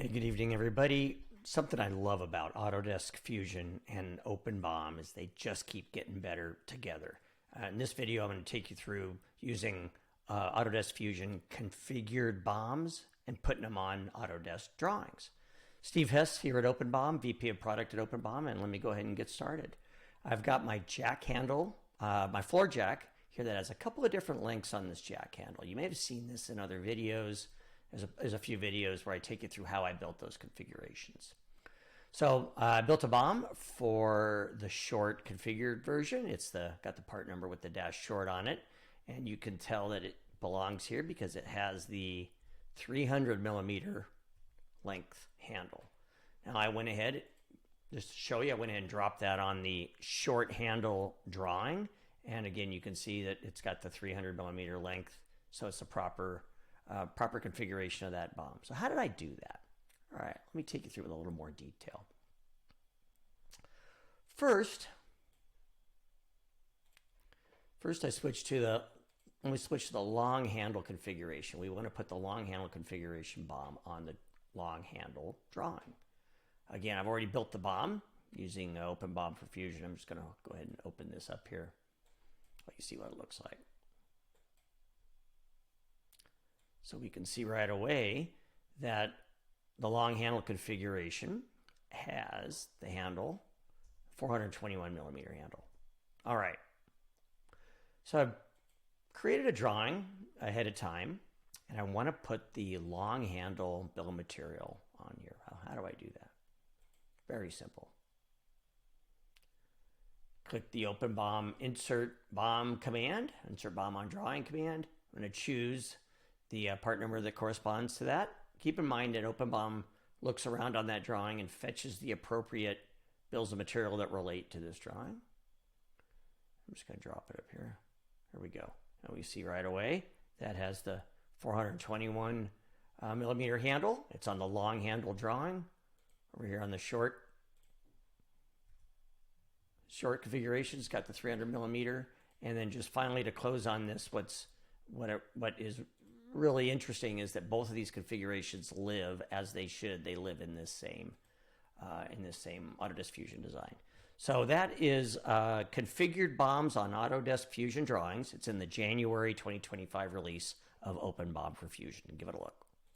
Hey, good evening, everybody. Something I love about Autodesk Fusion and OpenBOM is they just keep getting better together. In this video, I'm going to take you through using Autodesk Fusion configured BOMs and putting them on Autodesk drawings. Steve Hess here at OpenBOM, VP of Product at OpenBOM, and let me go ahead and get started. I've got my jack handle, my floor jack here that has a couple of different links on this jack handle. You may have seen this in other videos. There's a few videos where I take you through how I built those configurations. So I built a BOM for the short configured version. It's got the part number with the dash short on it, and you can tell that it belongs here because it has the 300 millimeter length handle. Now I went ahead, just to show you, I went ahead and dropped that on the short handle drawing, and again you can see that it's got the 300 millimeter length, so it's the proper configuration of that BOM. So how did I do that? All right, let me take you through with a little more detail. First I switched to the long handle configuration. We want to put the long handle configuration BOM on the long handle drawing. Again, I've already built the BOM using OpenBOM for Fusion. I'm just going to go ahead and open this up here. Let you see what it looks like. So we can see right away that the long handle configuration has the handle, 421 millimeter handle. All right. So I've created a drawing ahead of time, and I want to put the long handle bill of material on here. How do I do that? Very simple. Click the OpenBOM insert BOM command, insert BOM on drawing command. I'm going to choose the part number that corresponds to that. Keep in mind that OpenBOM looks around on that drawing and fetches the appropriate bills of material that relate to this drawing. I'm just going to drop it up here. There we go. And we see right away that has the 421 millimeter handle. It's on the long handle drawing. Over here on the short configuration, it's got the 300 millimeter. And then just finally to close on this, what is really interesting is that both of these configurations live as they should. They live in this same Autodesk Fusion design. So that is configured BOMs on Autodesk Fusion drawings. It's in the January 2025 release of OpenBOM for Fusion. Give it a look.